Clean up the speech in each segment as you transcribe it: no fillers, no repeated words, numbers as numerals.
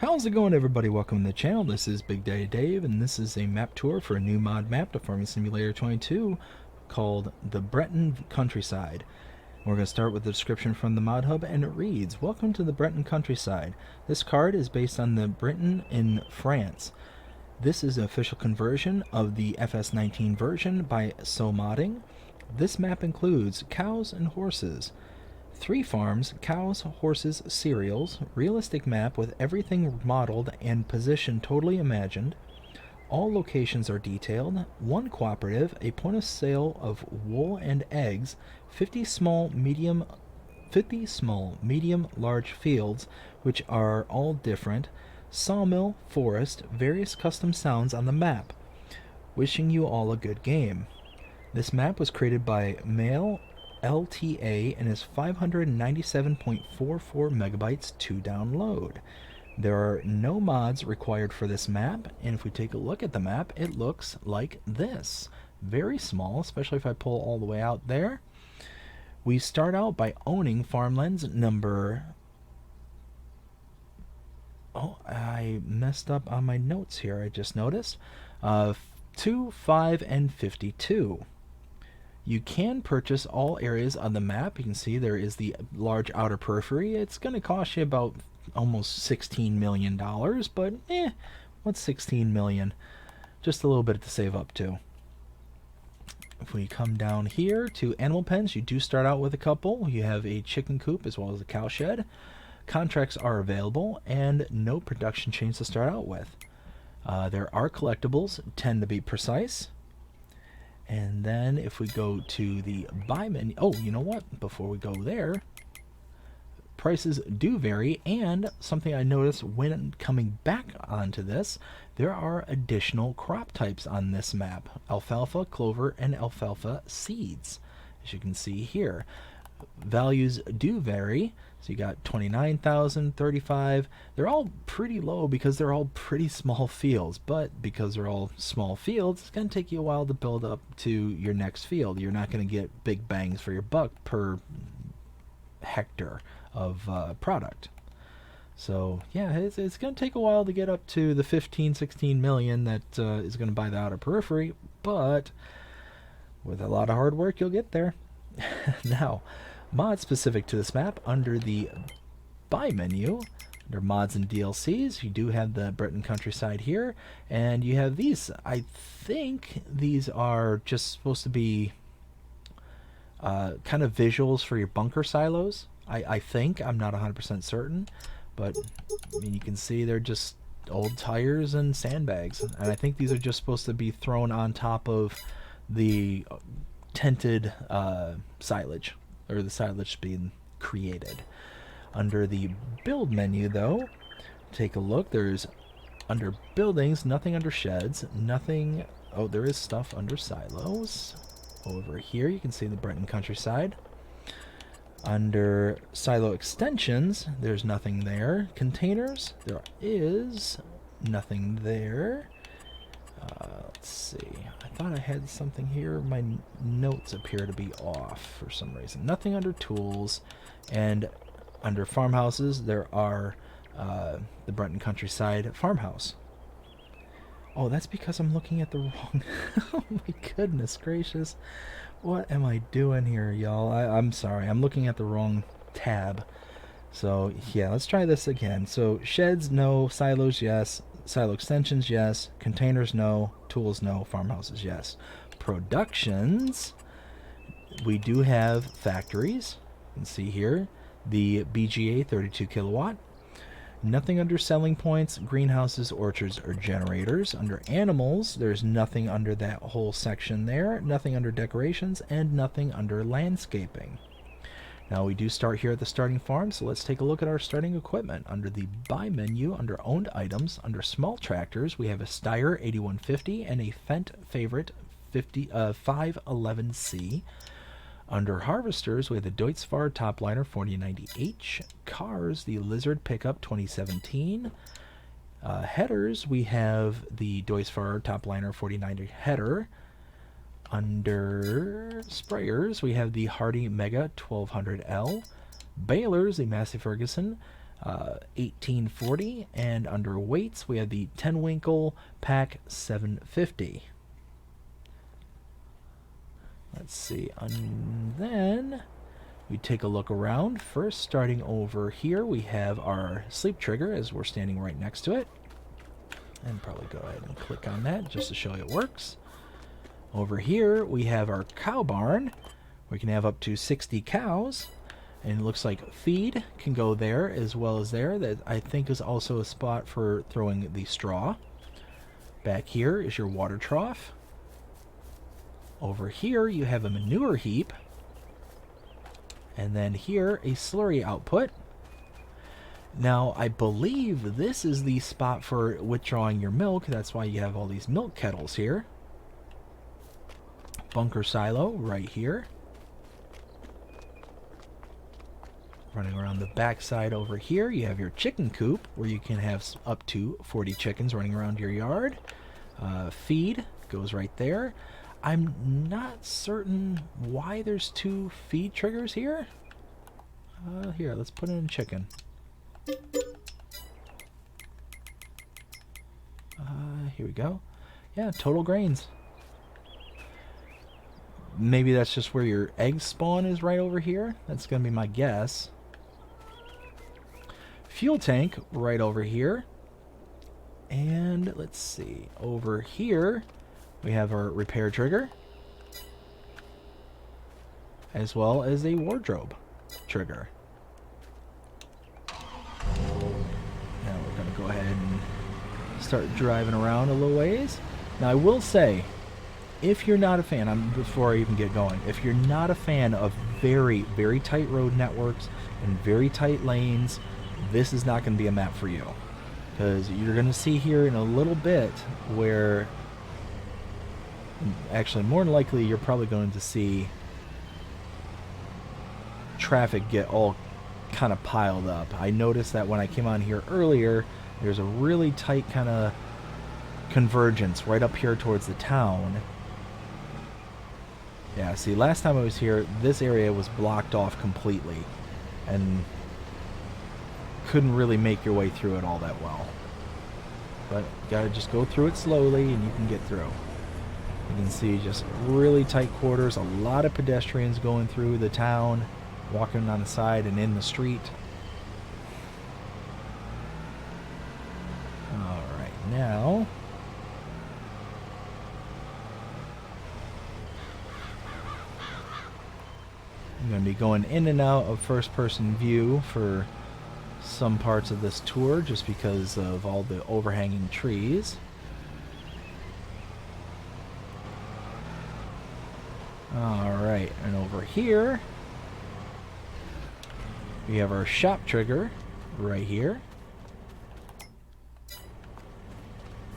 How's it going, everybody? Welcome to the channel. This is Big Daddy Dave, and this is a map tour for a new mod map to Farming Simulator 22 called the Breton Countryside. We're going to start with the description from the mod hub, and it reads, "Welcome to the Breton Countryside. This card is based on the Breton in France. This is an official conversion of the FS19 version by Modding. This map includes cows and horses. 3 farms, cows, horses, cereals, realistic map with everything modeled and position totally imagined. All locations are detailed. 1 cooperative, a point of sale of wool and eggs, 50 small, medium, large fields, which are all different. Sawmill, forest, various custom sounds on the map. Wishing you all a good game." This map was created by Mail LTA and is 597.44 megabytes to download. There are no mods required for this map, and if we take a look at the map, it looks like this. Very small, especially if I pull all the way out there. We start out by owning farmlands number... Oh, I messed up on my notes here, I just noticed. 2, 5, and 52. You can purchase all areas on the map. You can see there is the large outer periphery. It's going to cost you about almost $16 million, but what's 16 million? Just a little bit to save up to. If we come down here to animal pens, you do start out with a couple. You have a chicken coop as well as a cow shed. Contracts are available and no production chains to start out with. There are collectibles, 10 to be precise. And then if we go to the buy menu, oh, you know what? Before we go there, prices do vary, and something I noticed when coming back onto this, there are additional crop types on this map: alfalfa, clover, and alfalfa seeds. As you can see here, values do vary. So you got 29,000, 35. They're all pretty low because they're all pretty small fields, but because they're all small fields, it's going to take you a while to build up to your next field. You're not going to get big bangs for your buck per hectare of product. So yeah, it's going to take a while to get up to the 15, 16 million that is going to buy the outer periphery, but with a lot of hard work, you'll get there. Now, mods specific to this map, under the buy menu, under mods and DLCs, you do have the Breton Countryside here, and you have these. I think these are just supposed to be kind of visuals for your bunker silos. I think, I'm not 100% certain, but I mean, you can see they're just old tires and sandbags, and I think these are just supposed to be thrown on top of the tented silage, or the silage being created. Under the build menu, though, take a look. There's under buildings, nothing under sheds, nothing. Oh, there is stuff under silos. Over here, you can see the Breton Countryside. Under silo extensions, there's nothing there. Containers, there is nothing there. Let's see. I thought I had something here. My notes appear to be off for some reason. Nothing under tools. And under farmhouses, there are the Breton Countryside farmhouse. Oh, that's because I'm looking at the wrong... Oh my goodness gracious. What am I doing here, y'all? I'm sorry. I'm looking at the wrong tab. So, yeah, let's try this again. So, sheds, no. Silos, yes. Silo extensions, yes. Containers, no. Tools, no. Farmhouses, yes. Productions, we do have factories. You can see here the BGA 32 kilowatt. Nothing under selling points, greenhouses, orchards, or generators. Under animals, there's nothing under that whole section there. Nothing under decorations, and nothing under landscaping. Now we do start here at the starting farm, so let's take a look at our starting equipment. Under the buy menu, under owned items, under small tractors, we have a Steyr 8150 and a Fendt Favorite 511C. Under harvesters, we have the Deutz-Fahr Topliner 4090H. Cars, the Lizard Pickup 2017. Headers, we have the Deutz-Fahr Topliner 4090 header. Under sprayers, we have the Hardy Mega 1200L. Balers, the Massey Ferguson 1840, and under weights we have the 10 winkle pack 750. Let's see, and then we take a look around. First, starting over here, we have our sleep trigger as we're standing right next to it. And probably go ahead and click on that just to show you it works. Over here, we have our cow barn. We can have up to 60 cows. And it looks like feed can go there as well as there. That I think is also a spot for throwing the straw. Back here is your water trough. Over here, you have a manure heap. And then here, a slurry output. Now, I believe this is the spot for withdrawing your milk. That's why you have all these milk kettles here. Bunker silo right here. Running around the backside over here, you have your chicken coop where you can have up to 40 chickens running around your yard. Feed goes right there. I'm not certain why there's 2 feed triggers here. Here, let's put in chicken. Here we go. Yeah, total grains. Maybe that's just where your egg spawn is right over here. That's going to be my guess. Fuel tank right over here. And let's see. Over here, we have our repair trigger. As well as a wardrobe trigger. Now we're going to go ahead and start driving around a little ways. Now I will say, if you're not a fan, before I even get going, if you're not a fan of very, very tight road networks and very tight lanes, this is not going to be a map for you. Because you're going to see here in a little bit where, actually more than likely, you're probably going to see traffic get all kind of piled up. I noticed that when I came on here earlier, there's a really tight kind of convergence right up here towards the town. Yeah, see, last time I was here, this area was blocked off completely, and couldn't really make your way through it all that well. But you gotta just go through it slowly, and you can get through. You can see just really tight quarters, a lot of pedestrians going through the town, walking on the side and in the street. Alright, now I'm going to be going in and out of first-person view for some parts of this tour just because of all the overhanging trees. Alright, and over here we have our shop trigger right here.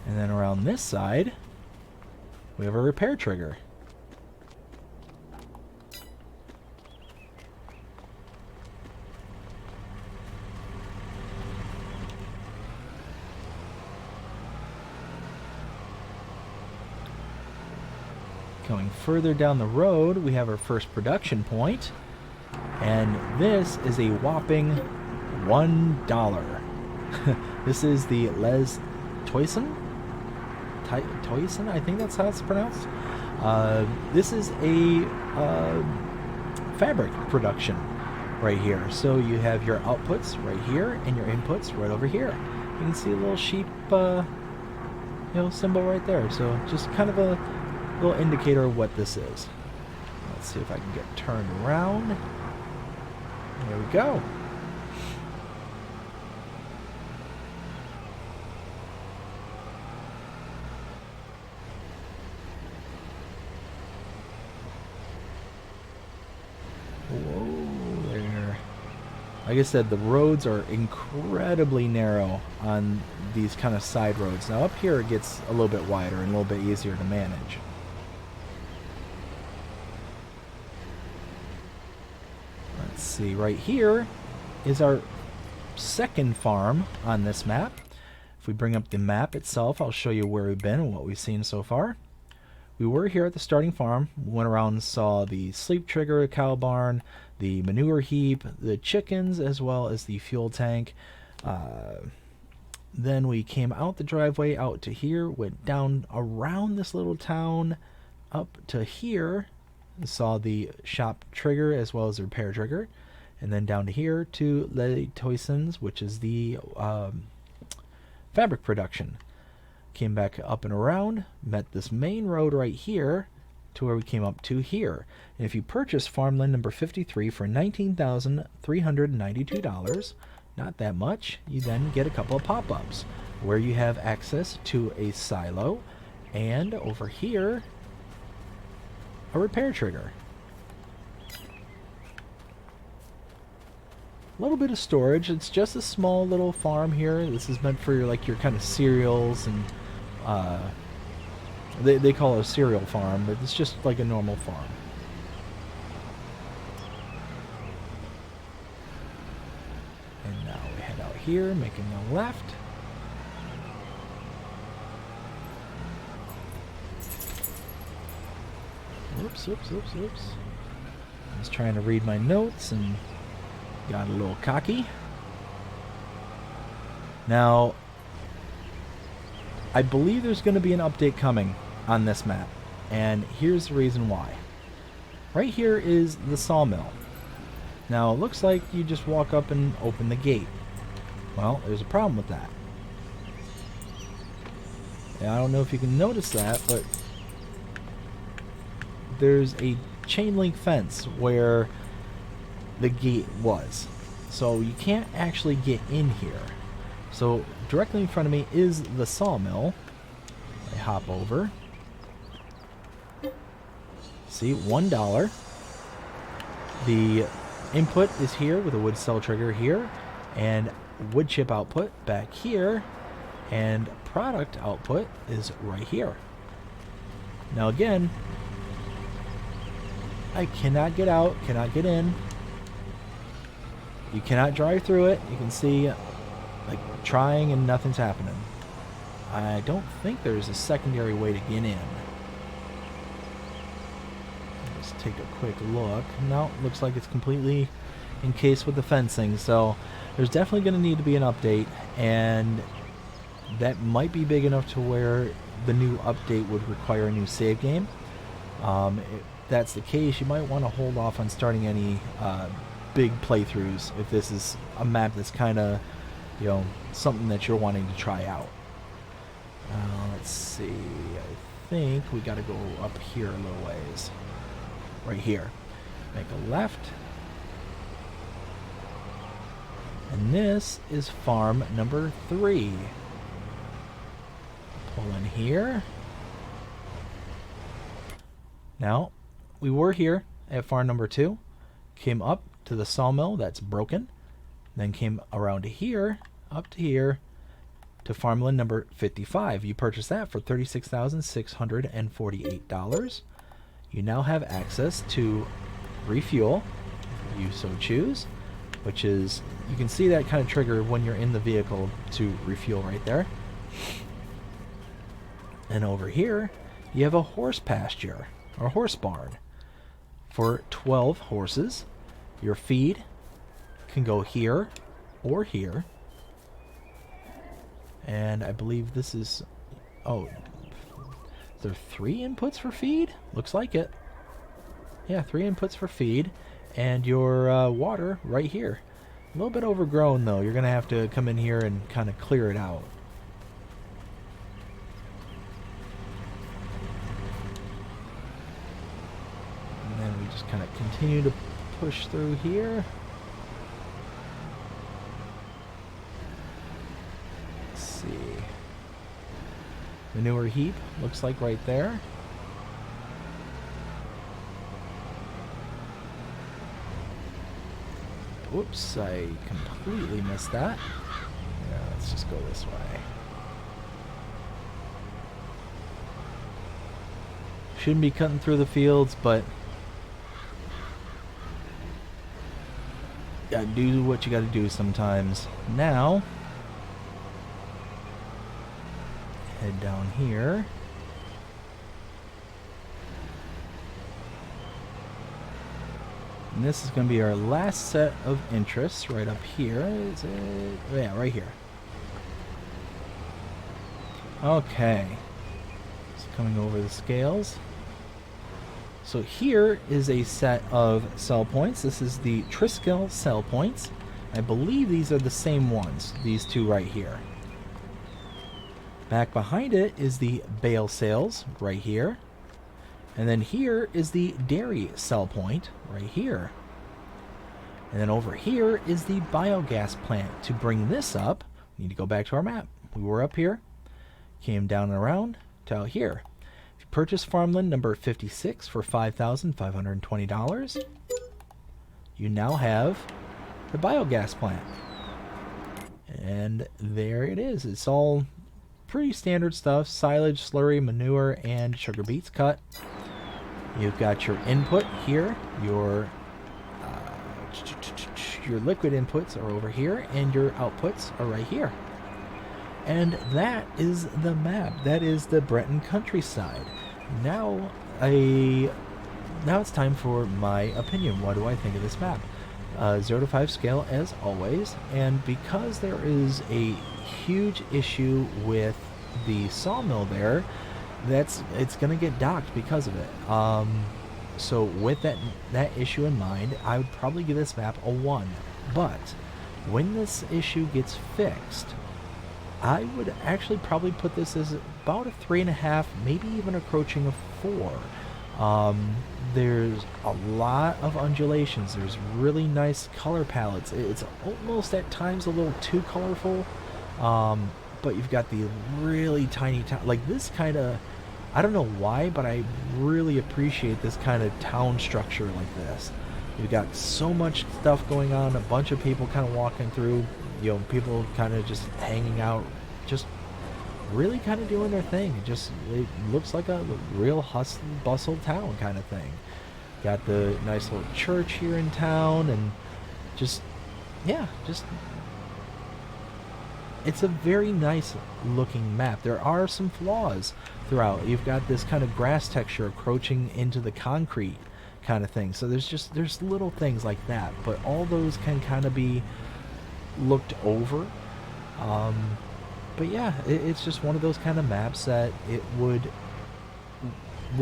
And then around this side we have a repair trigger. Going further down the road, we have our first production point, and this is a whopping $1. This is the Les Toyson? Toyson, I think that's how it's pronounced. This is a fabric production right here. So you have your outputs right here and your inputs right over here. You can see a little sheep, symbol right there. So just kind of a little indicator of what this is. Let's see if I can get turned around. There we go. Whoa there. Like I said, the roads are incredibly narrow on these kind of side roads. Now up here it gets a little bit wider and a little bit easier to manage. Let's see, right here is our second farm on this map. If we bring up the map itself, I'll show you where we've been and what we've seen so far. we were here at the starting farm. Went around and saw the sleep trigger, cow barn, the manure heap, the chickens, as well as the fuel tank. Then we came out the driveway out to here, went down around this little town up to here, and saw the shop trigger as well as the repair trigger, and then down to here to Les Toisons, which is the fabric production. Came back up and around, met this main road right here to where we came up to here. And if you purchase farmland number 53 for $19,392, not that much, you then get a couple of pop-ups where you have access to a silo and over here a repair trigger. A little bit of storage. It's just a small little farm here. This is meant for your kind of cereals and they call it a cereal farm, but it's just like a normal farm. And now we head out here, making a left. Oops. I was trying to read my notes and got a little cocky. Now, I believe there's going to be an update coming on this map, and here's the reason why. Right here is the sawmill. Now, it looks like you just walk up and open the gate. Well, there's a problem with that. Yeah, I don't know if you can notice that, but there's a chain link fence where the gate was. So you can't actually get in here. So directly in front of me is the sawmill. I hop over. See, $1. The input is here with a wood cell trigger here, and wood chip output back here, and product output is right here. Now again, I cannot get out, cannot get in. You cannot drive through it. You can see trying and nothing's happening. I don't think there's a secondary way to get in. Let's take a quick look. No, looks like it's completely encased with the fencing, so there's definitely going to need to be an update, and that might be big enough to where the new update would require a new save game. If that's the case, you might want to hold off on starting any big playthroughs if this is a map that's kind of, something that you're wanting to try out. Let's see. I think we got to go up here a little ways. Right here. Make a left. And this is farm number 3. Pull in here. Now, we were here at farm number 2. Came up to the sawmill that's broken. Then came around to here, up to here, to farmland number 55. You purchased that for $36,648. You now have access to refuel, if you so choose, which is, you can see that kind of trigger when you're in the vehicle to refuel right there. And over here, you have a horse pasture, or horse barn, for 12 horses. Your feed can go here or here. And I believe this is, is there 3 inputs for feed? Looks like it. Yeah, 3 inputs for feed. And your water right here. A little bit overgrown though. You're going to have to come in here and kind of clear it out. And then we just kind of continue to push through here. Let's see. Manure heap looks like right there. Whoops, I completely missed that. Yeah, let's just go this way. Shouldn't be cutting through the fields, but gotta do what you gotta do sometimes. Now, head down here. And this is going to be our last set of interests right up here. Is it? Yeah, right here. Okay. Just coming over the scales. So here is a set of sell points. This is the Triskel sell points. I believe these are the same ones, these two right here. Back behind it is the bale sales right here. And then here is the dairy sell point right here. And then over here is the biogas plant. To bring this up, we need to go back to our map. We were up here, came down and around to out here. If you purchase farmland number 56 for $5,520, you now have the biogas plant. And there it is. It's all pretty standard stuff: silage, slurry, manure, and sugar beets cut. You've got your input here, your liquid inputs are over here, and your outputs are right here. And that is the map. That is the Breton Countryside. Now it's time for my opinion. What do I think of this map? 0 to 5 scale as always, and because there is a huge issue with the sawmill there, it's gonna get docked because of it. So with that issue in mind, I would probably give this map a 1. But when this issue gets fixed, I would actually probably put this as about a 3.5, maybe even approaching a 4. There's a lot of undulations. There's really nice color palettes. It's almost at times a little too colorful. But you've got the really tiny town, like this kind of, I don't know why, but I really appreciate this kind of town structure like this. You've got so much stuff going on, a bunch of people kind of walking through, you know, people kind of just hanging out, just really kind of doing their thing. It looks like a real hustle bustle town kind of thing. Got the nice little church here in town, and it's a very nice looking map. There are some flaws throughout. You've got this kind of grass texture approaching into the concrete kind of thing. So there's little things like that, but all those can kind of be looked over. But yeah, it's just one of those kind of maps that it would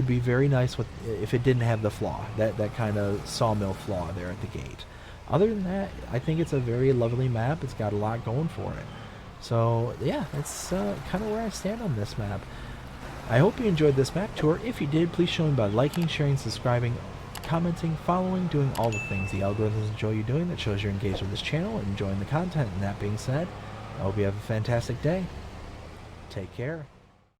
be very nice with if it didn't have the flaw, that kind of sawmill flaw there at the gate. Other than that, I think it's a very lovely map. It's got a lot going for it. So yeah, that's kind of where I stand on this map. I hope you enjoyed this map tour. If you did, please show me by liking, sharing, subscribing, commenting, following, doing all the things the algorithms enjoy you doing. That shows you're engaged with this channel and enjoying the content. And that being said, I hope you have a fantastic day. Take care.